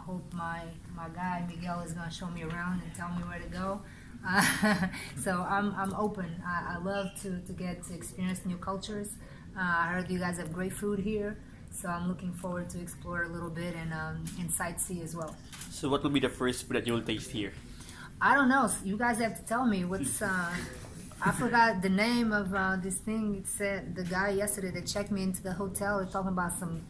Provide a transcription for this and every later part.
hope my guy Miguel is gonna show me around and tell me where to go. So I'm open. I love to get to experience new cultures. I heard you guys have great food here, so I'm looking forward to explore a little bit and sightsee as well. So what will be the first food that you will taste here? I don't know. You guys have to tell me what's. I forgot the name of this thing. It said the guy yesterday that checked me into the hotel is talking about some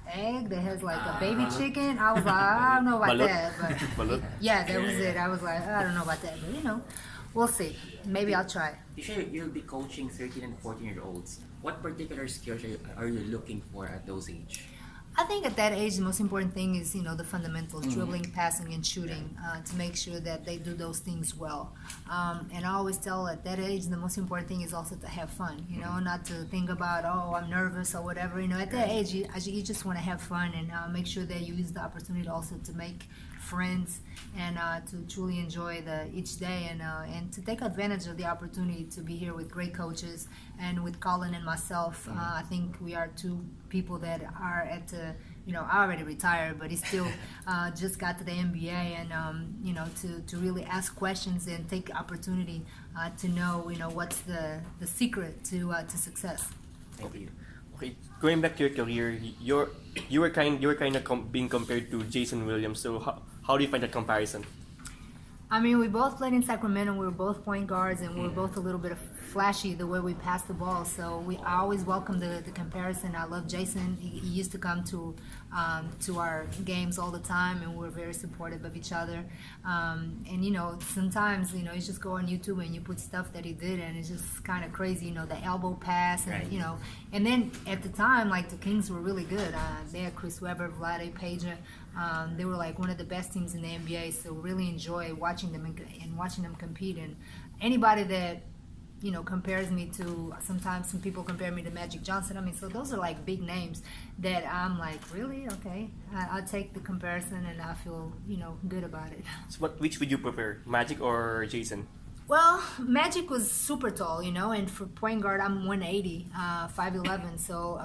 egg that has like a baby chicken. I was like, I don't know about Balut. that, but Balut? yeah, that was it. I was like, I don't know about that, but we'll see. Maybe I'll try. You sure you'll be coaching 13 and 14-year-olds. What particular skills are you looking for at those age? I think at that age, the most important thing is, the fundamentals, dribbling, passing, and shooting, to make sure that they do those things well. And I always tell at that age, the most important thing is also to have fun, not to think about, oh, I'm nervous or whatever. At that age, you just want to have fun and make sure that you use the opportunity also to make friends and to truly enjoy each day and to take advantage of the opportunity to be here with great coaches and with Colin and myself. I think we are two people that are at I already retired, but he still just got to the NBA and to really ask questions and take opportunity to know what's the secret to success. Thank you. Okay, going back to your career, you were kind of being compared to Jason Williams. So how do you find that comparison? I mean, we both played in Sacramento. We were both point guards, and we were both a little bit flashy the way we passed the ball. So I always welcome the comparison. I love Jason. He used to come to our games all the time, and we were very supportive of each other. And sometimes you just go on YouTube and you put stuff that he did, and it's just kind of crazy. The elbow pass, and right. And then at the time, like the Kings were really good. They had Chris Webber, Vlade Peja. They were like one of the best teams in the NBA. So really enjoy watching them and watching them compete. And anybody that compares me to, sometimes some people compare me to Magic Johnson. I mean, so those are like big names that I'm like, really? Okay. I'll take the comparison and I feel, good about it. So which would you prefer, Magic or Jason? Well, Magic was super tall, and for point guard, I'm 180, 5'11", so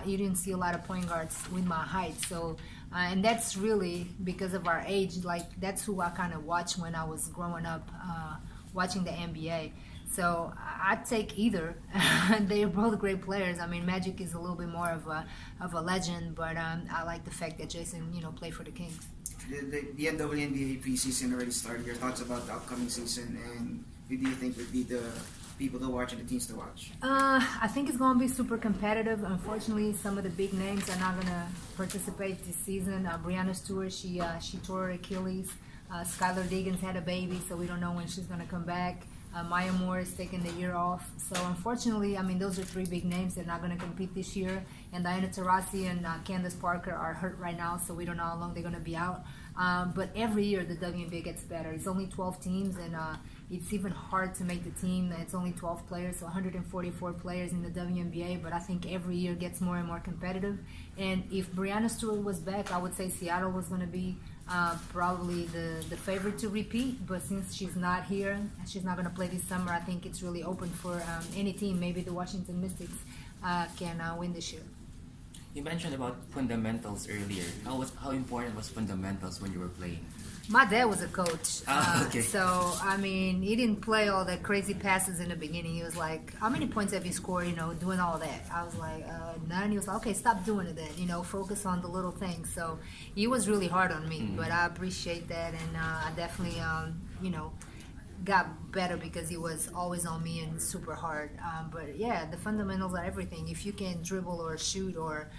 you didn't see a lot of point guards with my height. So, and that's really because of our age. Like that's who I kind of watched when I was growing up, watching the NBA. So I'd take either. They're both great players. I mean, Magic is a little bit more of a legend, but I like the fact that Jason, played for the Kings. The WNBA preseason already started. Your thoughts about the upcoming season, and who do you think would be the people to watch and the teams to watch? I think it's going to be super competitive. Unfortunately, some of the big names are not going to participate this season. Breanna Stewart, she tore her Achilles. Skylar Diggins had a baby, so we don't know when she's going to come back. Maya Moore is taking the year off. So unfortunately, I mean, those are three big names that are not going to compete this year. And Diana Taurasi and Candace Parker are hurt right now, so we don't know how long they're going to be out. But every year the WNBA gets better. It's only 12 teams, and it's even hard to make the team. It's only 12 players, so 144 players in the WNBA. But I think every year gets more and more competitive. And if Breanna Stewart was back, I would say Seattle was going to be probably the favorite to repeat. But since she's not here, she's not going to play this summer, I think it's really open for any team. Maybe the Washington Mystics can win this year. You mentioned about fundamentals earlier. How important was fundamentals when you were playing? My dad was a coach, Okay. so I mean, he didn't play all the crazy passes in the beginning. He was like, "How many points have you scored?" Doing all that. I was like, "None." He was like, "Okay, stop doing it then. Focus on the little things." So he was really hard on me, but I appreciate that, and I definitely, got better because he was always on me and super hard. But yeah, the fundamentals are everything. If you can dribble or shoot or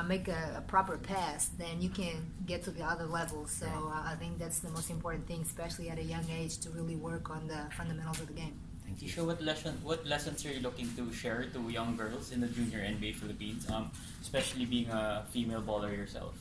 make a proper pass, then you can get to the other levels. So I think that's the most important thing, especially at a young age, to really work on the fundamentals of the game. Thank you. Tisha, what lessons are you looking to share to young girls in the junior NBA Philippines, especially being a female baller yourself?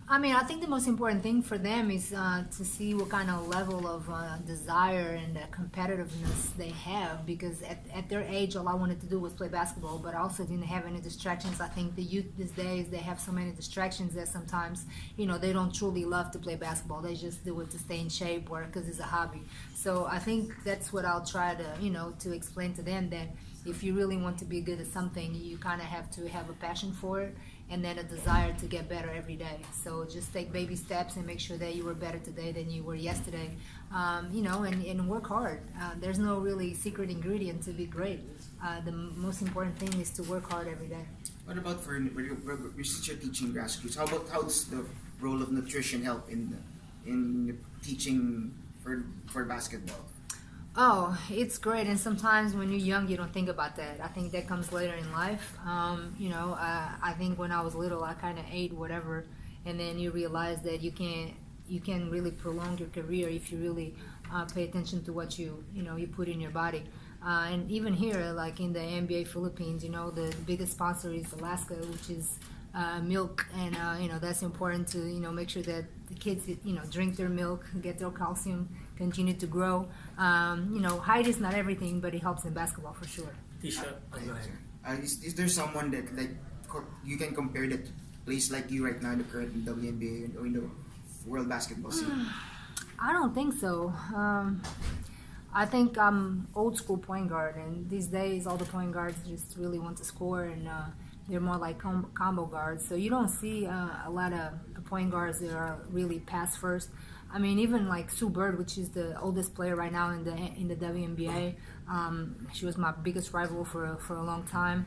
I mean, I think the most important thing for them is to see what kind of level of desire and competitiveness they have, because at their age, all I wanted to do was play basketball, but I also didn't have any distractions. I think the youth these days, they have so many distractions that sometimes, they don't truly love to play basketball. They just do it to stay in shape or because it's a hobby. So I think that's what I'll try to, to explain to them, that if you really want to be good at something, you kind of have to have a passion for it. and then a desire to get better every day. So just take baby steps and make sure that you were better today than you were yesterday. And work hard. There's no really secret ingredient to be great. The most important thing is to work hard every day. What about for since you're teaching grassroots? How does the role of nutrition help in teaching for basketball? Oh, it's great, and sometimes when you're young, you don't think about that. I think that comes later in life. I think when I was little, I kind of ate whatever, and then you realize that you can really prolong your career if you really pay attention to what you put in your body. And even here, like in the NBA Philippines, the biggest sponsor is Alaska, which is milk, and that's important to make sure that the kids drink their milk, get their calcium, continue to grow. Height is not everything, but it helps in basketball for sure. Ticha, go ahead. Is there someone that you can compare that plays like you right now in the current WNBA or in the world basketball scene? I don't think so. I think I'm old school point guard, and these days all the point guards just really want to score, and they're more like combo guards. So you don't see a lot of point guards that are really pass first. I mean, even like Sue Bird, which is the oldest player right now in the WNBA. She was my biggest rival for a long time.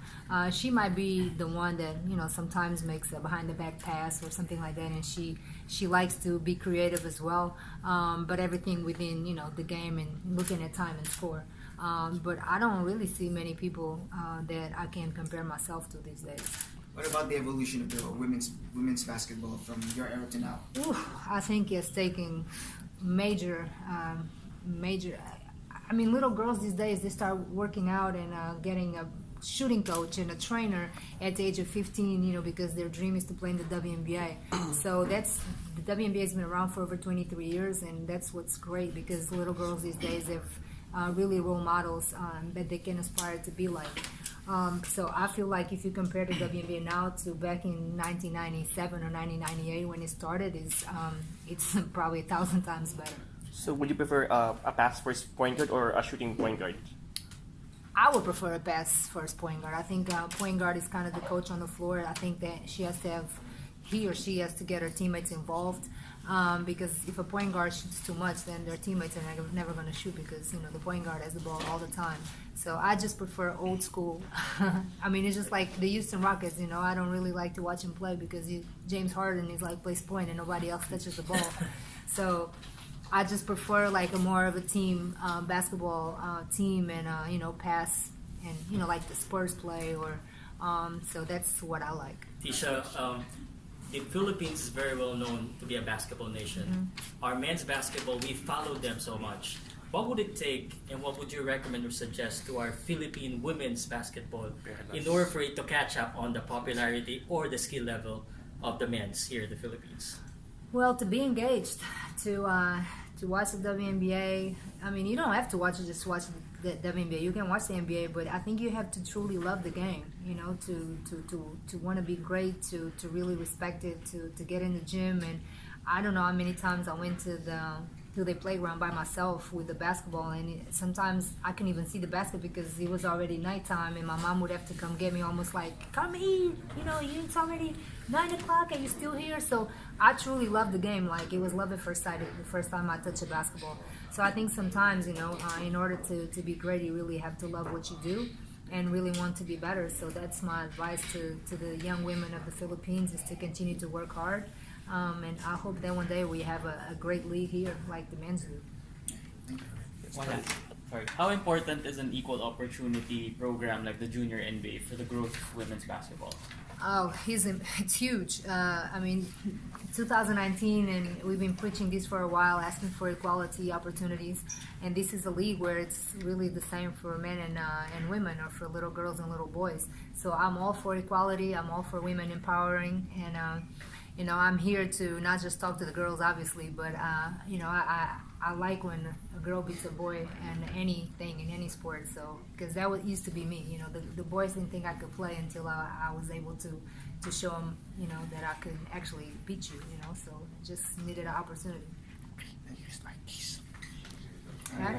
She might be the one that sometimes makes a behind the back pass or something like that, and she likes to be creative as well. But everything within the game and looking at time and score. But I don't really see many people that I can compare myself to these days. What about the evolution of the women's basketball from your era to now? I think it's taking major. I mean, little girls these days, they start working out and getting a shooting coach and a trainer at the age of 15, because their dream is to play in the WNBA. So the WNBA has been around for over 23 years, and that's what's great because little girls these days have really role models that they can aspire to be like. So I feel like if you compare the WNBA now to back in 1997 or 1998 when it started, it's probably 1,000 times better. So would you prefer a pass first point guard or a shooting point guard? I would prefer a pass first point guard. I think point guard is kind of the coach on the floor. I think that he or she has to get her teammates involved because if a point guard shoots too much, then their teammates are never going to shoot because the point guard has the ball all the time. So I just prefer old school. I mean, it's just like the Houston Rockets. I don't really like to watch him play because James Harden is like plays point and nobody else touches the ball. So I just prefer like a more of a team basketball team and pass and like the Spurs play or so that's what I like. Ticha, the Philippines is very well known to be a basketball nation. Mm-hmm. Our men's basketball, we followed them so much. What would it take and what would you recommend or suggest to our Philippine women's basketball in order for it to catch up on the popularity or the skill level of the men's here in the Philippines? Well, to be engaged, to watch the WNBA. I mean, you don't have to watch it just to watch the WNBA. You can watch the NBA, but I think you have to truly love the game. To want to be great, to really respect it, to get in the gym. And I don't know how many times I went to the playground by myself with the basketball, and sometimes I couldn't even see the basket because it was already nighttime, and my mom would have to come get me, almost like, come eat, it's already 9 o'clock and you're still here. So I truly love the game. Like, it was love at first sight the first time I touched a basketball. So I think sometimes, in order to be great, you really have to love what you do and really want to be better. So that's my advice to the young women of the Philippines, is to continue to work hard. And I hope that one day we have a great league here like the men's league. Sorry. How important is an equal opportunity program like the Junior NBA for the growth of women's basketball? Oh, it's huge. 2019, and we've been preaching this for a while, asking for equality opportunities. And this is a league where it's really the same for men and women, or for little girls and little boys. So I'm all for equality. I'm all for women empowering. And I'm here to not just talk to the girls, obviously, but I like when a girl beats a boy in anything, in any sport. So, because that used to be me. The boys didn't think I could play until I was able to show them, that I could actually beat you. So just needed an opportunity. Thank you. Right?